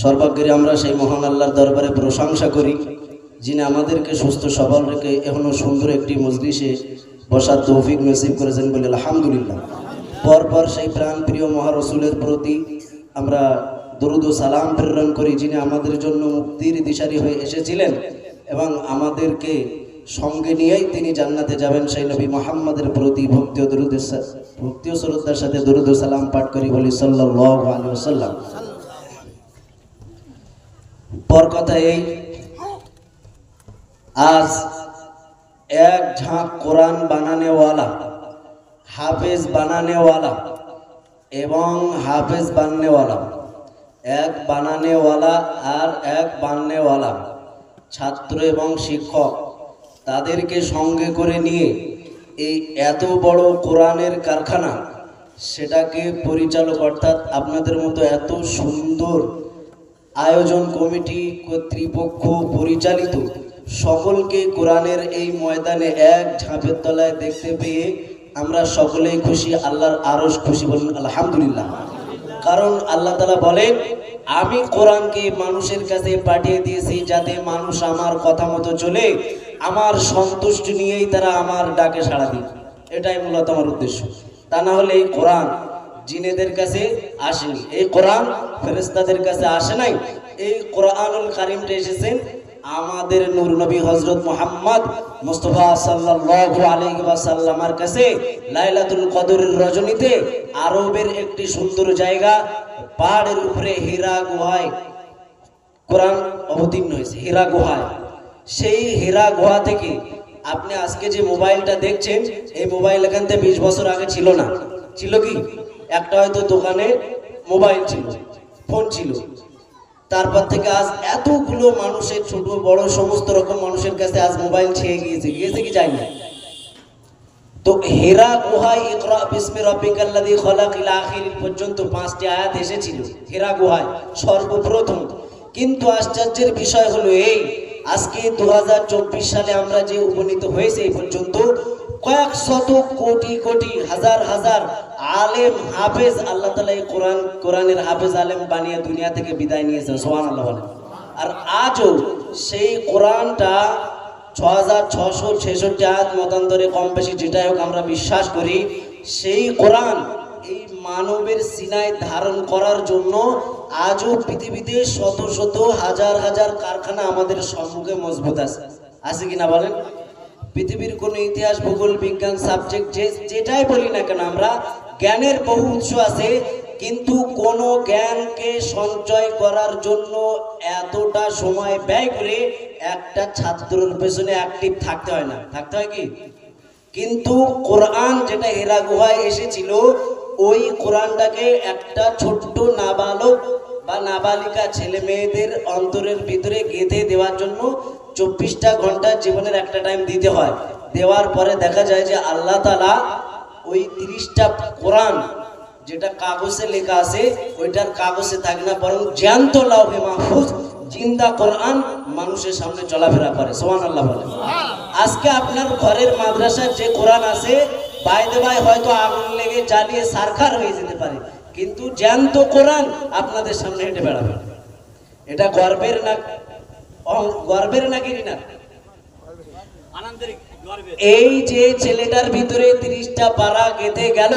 সর্বাগ্রে আমরা সেই মহান আল্লাহর দরবারে প্রশংসা করি, যিনি আমাদেরকে সুস্থ সবল রেখে এখনো সুন্দর একটি মজলিসে বসার তৌফিক নসিব করেছেন বলে আলহামদুলিল্লাহ। পরপর সেই প্রাণ প্রিয় মহারসুলের প্রতি আমরা দরুদ ও সালাম প্রেরণ করি, যিনি আমাদের জন্য মুক্তির দিশারি হয়ে এসেছিলেন এবং আমাদেরকে সঙ্গে নিয়েই তিনি জান্নাতে যাবেন। সেই নবী মুহাম্মদের প্রতি ভক্তি ও শ্রদ্ধার সাথে দরুদ ও সালাম পাঠ করি, বলি সাল্লাল্লাহু আলাইহি ওয়াসাল্লাম। পর কথা এই, আজ এক ঝাঁক কোরআন বানানেওয়ালা, হাফেজ বানানেওয়ালা এবং হাফেজ বাননেওয়ালা, এক বানানেওয়ালা আর এক বাননেওয়ালা ছাত্র এবং শিক্ষক, তাদেরকে সঙ্গে করে নিয়ে এই এত বড় কোরআনের কারখানা, সেটাকে পরিচালক অর্থাৎ আপনাদের মতো এত সুন্দর আয়োজন কমিটি কর্তৃপক্ষ পরিচালিত সকলকে কোরআনের এই ময়দানে এক ঝাঁপের তলায় দেখতে পেয়ে আমরা সকলেই খুশি, আল্লাহর আরশ খুশি, বলুন আলহামদুলিল্লাহ। কারণ আল্লাহ তাআলা বলেন, আমি কোরআনকে মানুষের কাছে পাঠিয়ে দিয়েছি যাতে মানুষ আমার কথা মতো চলে, আমার সন্তুষ্টি নিয়েই তারা আমার ডাকে সাড়া দিই। এটাই মূলত আমার উদ্দেশ্য। তা না হলে এই কোরআন জিনেদের কাছে আসেনি, এই কোরআন ফেরেশতাদের কাছে আসে নাই। এই কোরআনুল কারীমটা এসেছেন আমাদের নূর নবী হযরত মুহাম্মদ মুস্তাফা সাল্লাল্লাহু আলাইহি ওয়াসাল্লামের কাছে লাইলাতুল কদরের রজনীতে আরবের একটি সুন্দর জায়গা পাহাড়ের উপরে হীরা গুহায় কোরআন অবতীর্ণ হয়েছে। হীরা গুহায়, সেই হীরা গুহা থেকে আপনি আজকে যে মোবাইলটা দেখছেন, এই মোবাইল এখান থেকে 20 বছর আগে ছিল না। ছিল কি? একটা হয়তো দোকানে মোবাইল ছিল, ফোন ছিল। তারপর থেকে আজ এতগুলো মানুষের, ছোট বড় সমস্ত রকম মানুষের কাছে আজ মোবাইল ছেয়ে গিয়েছে কি যায় না? তো হীরা গুহায় ইকরা বিসমি রাব্বিকাল্লাযী খলাক ইলা আখির পর্যন্ত 5টি আয়াত এসেছিল হীরা গুহায় সর্বপ্রথম। কিন্তু আশ্চর্যের বিষয় হলো এই, আজকে 2024 সালে আমরা যে উপনীত হয়েছে এই পর্যন্ত কয়েক শত কোটি কোটি হাজার হাজার আলেম হাফেজ আল্লাহ তাআলা এই কোরআনের হাফেজ আলেম বানিয়ে দুনিয়া থেকে বিদায় নিয়েছেন, সুবহানাল্লাহ বলেন। আর আজও সেই কোরআনটা 6666 আয়াত মতান্তরে কম বেশি যেটাই হোক আমরা বিশ্বাস করি, সেই কোরআন এই মানবের সিনায় ধারণ করার জন্য আজও পৃথিবীতে শত শত হাজার হাজার কারখানা আমাদের সম্মুখে মজবুত আছে। আছে কিনা বলেন? পৃথিবীর কোন ইতিহাস, ভূগোল, বিজ্ঞান সাবজেক্ট যেটাই বলি না কেন, আমরা জ্ঞানের বহু উৎস আছে, কিন্তু কোন জ্ঞানকে সঞ্চয় করার জন্য এতটা সময় ব্যয় করে একটা ছাত্রের পেছনে অ্যাক্টিভ থাকতে হয় না। থাকতে হয় কি? কিন্তু কোরআন যেটা হীরা গুহায় এসেছিল, ওই কোরআনটাকে একটা ছোট্ট নাবালক বা নাবালিকা ছেলে মেয়েদের অন্তরের ভিতরে গেঁথে দেওয়ার জন্য 24টা ঘন্টা জীবনের একটা টাইম দিতে হয়। দেওয়ার পরে দেখা যায় যে আল্লাহ তাআলা ওই 30টা কোরআন যেটা কাগজে লেখা আছে, ওইটার কাগজে থাকে না, বরং জ্যান্ত লাউহে মাহফুজ জিন্দা কোরআন মানুষের সামনে চলাফেরা করে, সুবহানাল্লাহ বলে। আজকে আপনার ঘরের মাদ্রাসার যে কোরআন আছে, বাইরে হয়তো আগুন লেগে জ্বালিয়ে সারখার হয়ে যেতে পারে, কিন্তু জ্যান্ত কোরআন আপনাদের সামনে হেঁটে বেড়াবে। এটা গর্বের না, গর্বের নাকি না? এই যে ছেলেটার ভিতরে 30টা পারা গেঁথে গেল,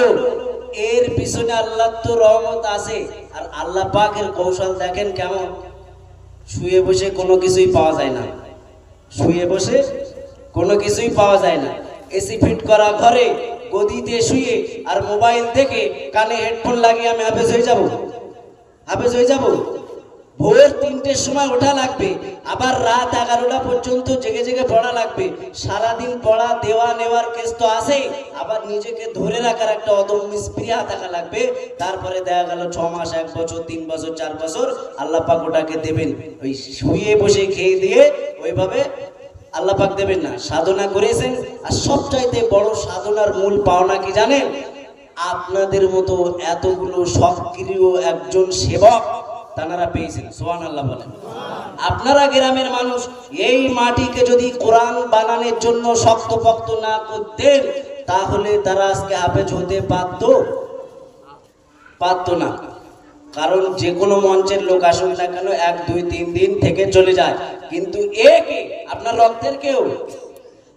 এর পিছনে আল্লাহর তো রহমত আছে। আর আল্লাহ পাকের কৌশল দেখেন কেমন, শুয়ে বসে কোনো কিছুই পাওয়া যায় না, শুয়ে বসে কোনো কিছুই পাওয়া যায় না। এসি ফিট করা ঘরে গদিতে শুয়ে আর মোবাইল দেখে কানে হেডফোন লাগিয়ে আমি হাফেজ হয়ে যাব? হাফেজ হয়ে যাব? ভোর 3টের সময় ওঠা লাগবে, আবার রাত 11টা পর্যন্ত জেগে জেগে পড়া লাগবে। সারাদিন পড়া দেওয়া নেওয়ার কেস তো আছে, আবার নিজেকে ধরে রাখার একটা অদম্য স্পৃহা থাকা লাগবে। তারপরে দেখা গেল 6 মাস, 1 বছর, 3 বছর, 4 বছর আল্লাহ পাক ওটাকে দেবেন। ওই শুয়ে বসে খেয়ে দিয়ে ওইভাবে আল্লাহ পাক দেবেন না, সাধনা করেছেন। আর সবচাইতে বড় সাধনার মূল পাওনা কি জানেন? আপনাদের মতো এতগুলো সক্রিয় একজন সেবক তারা পেয়েছেন, সুবহানাল্লাহ বলেন। আপনারা গ্রামের মানুষ এই মাটিকে যদি কোরআন বানানোর জন্য শক্তপোক্ত না করতেন, তাহলে তারা আজকে হাফেজ হতে পারতো না। কারণ যে কোনো মঞ্চের লোক আসুন না কেন 1 2 3 দিন থেকে চলে যায়, কিন্তু একে আপনার রক্তের কেউ,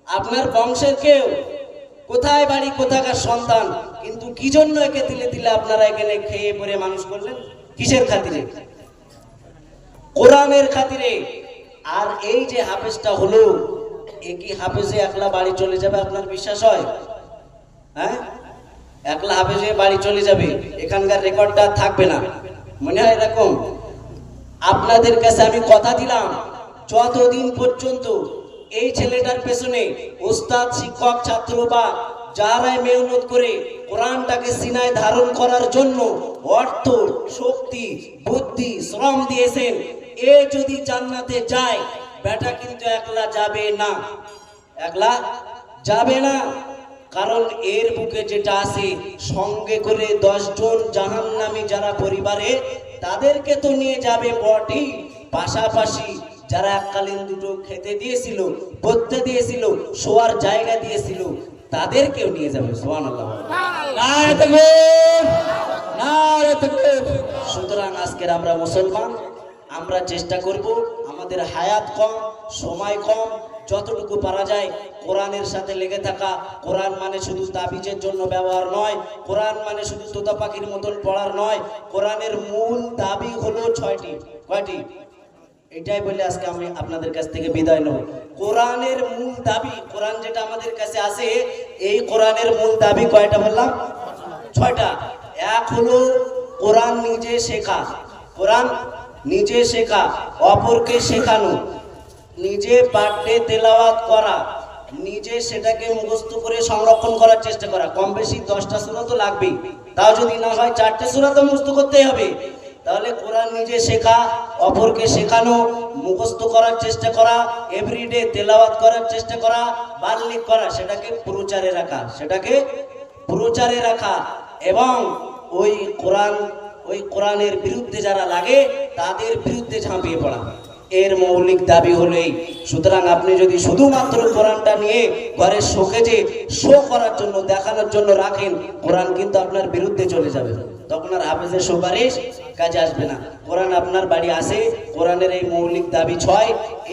আপনার বংশের কেউ, কোথায় বাড়ি কোথাকার সন্তান, কিন্তু কি জন্য একে দিলে দিলে আপনারা এখানে খেয়ে পরে মানুষ করলেন? কিসের খাতিরে? কোরআনের খাতিরে। আর এই যে হাফেজটা হলো, একই হাফেজে একলা বাড়ি চলে যাবে আপনার বিশ্বাস হয়? হ্যাঁ, একলা হাফেজে বাড়ি চলে যাবে, এখানকার রেকর্ডটা থাকবে না, মনে হয় এরকম? আপনাদের কাছে আমি কথা দিলাম, যতদিন পর্যন্ত এই ছেলেটার পেছনে ওস্তাদ, শিক্ষক, ছাত্র বা যারাই মেহনত করে কোরআনটাকে সিনায় ধারণ করার জন্য অর্থ, শক্তি, বুদ্ধি, শ্রম দিয়েছেন, এ যদি জান্নাতে যায়, বেটা কিন্তু একলা যাবে না, একলা যাবে না। কারণ এর বুকে যেটা আছে, সঙ্গে করে 10 জন জাহান্নামী যারা পরিবারে, তাদেরকে তো নিয়ে যাবে বটেই, পাশাপাশি যারা এককালীন দুটো খেতে দিয়েছিল, পড়তে দিয়েছিল, শোয়ার জায়গা দিয়েছিল, তাদেরকেও নিয়ে যাবে। সুবহানাল্লাহ। নারে তাকবীর, নারে তাকবীর। সুতরাং আজকের আমরা মুসলমান, আমরা চেষ্টা করব, আমাদের হায়াত কম, সময় কম, যতটুকু পারা যায় কোরআনের সাথে লেগে থাকা। কোরআন মানে শুধু তাবিজের জন্য ব্যবহার নয়, কোরআন মানে শুধু তোতা পাখির মতন পড়ার নয়। কোরআনের মূল দাবি হলো 6টি। কয়টি? এটাই বলে আজকে আমি আপনাদের কাছ থেকে বিদায় নেব। কোরআনের মূল দাবি, কোরআন যেটা আমাদের কাছে আছে, এই কোরআনের মূল দাবি কয়টা বললাম? 6টা। এক হলো কোরআন নিজে শেখা, কোরআন নিজে শেখা, অপরকে শেখানো, নিজে পাঠে তেলাওয়াত করা, নিজে সেটাকে মুখস্থ করে সংরক্ষণ করার চেষ্টা করা। কম বেশি 10টা সূরা তো লাগবেই, তাও যদি না হয় 4টে সূরা তো মুখস্থ করতেই হবে। তাহলে কোরআন নিজে শেখা, অপরকে শেখানো, মুখস্থ করার চেষ্টা করা, এভরিডে তেলাওয়াত করার চেষ্টা করা, বাল্লিক করা, সেটাকে প্রচারে রাখা, সেটাকে প্রচারে রাখা, এবং ওই কোরআনের বিরুদ্ধে যারা লাগে তাদের বিরুদ্ধে ঝাঁপিয়ে পড়া। এর মৌলিক দাবি হলো এই। সুতরাং আপনি যদি শুধুমাত্র কোরআনটা নিয়ে ঘরে শোকেজে শো করার জন্য, দেখানোর জন্য রাখেন, কোরআন কিন্তু আপনার বিরুদ্ধে চলে যাবে, তখন আর হাফেজের সুপারিশ কাজে আসবে না। কোরআন আপনার বাড়ি আসে, কোরআনের এই মৌলিক দাবি 6,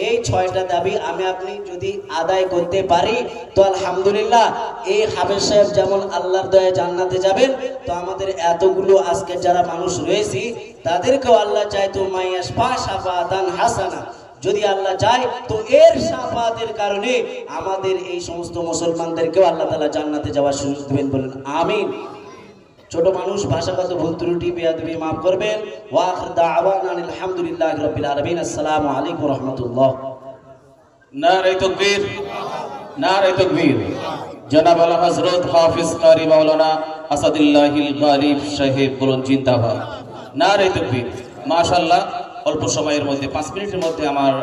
এই 6টা দাবি আমি আপনি যদি আদায় করতে পারি তো আলহামদুলিল্লাহ, এই হাফেজ সাহেব যেমন আল্লাহর দয়ায় জান্নাতে যাবেন, তো আমাদের এতগুলো আজকের যারা মানুষ রয়েছি তাদেরকেও আল্লাহ চায় তো মাইয়াশফা শাফাতান হাসানা, যদি আল্লাহ চায় তো এর শাফাতের কারণে আমাদের এই সমস্ত মুসলমানদেরকেও আল্লাহ তাআলা জান্নাতে যাওয়ার সুযোগ দেবেন, বলেন আমিন। ছোট মানুষ, ভাষাগত ভুল ত্রুটি বেয়াদবি মাফ করবেন। ওয়া আখির দাওয়ানা আলহামদুলিল্লাহি রাব্বিল আলামিন। আসসালামু আলাইকুম ওয়া রাহমাতুল্লাহ। নারে তাকবীর, নারে তাকবীর। জনাব আলা হযরত হাফেজ কারি মাওলানা আসাদুল্লাহিল গালিব সাহেব বলুন জিন্দাবাদ। নারে তাকবীর। মাশাআল্লাহ, অল্প সময়ের মধ্যে 5 মিনিটের মধ্যে আমার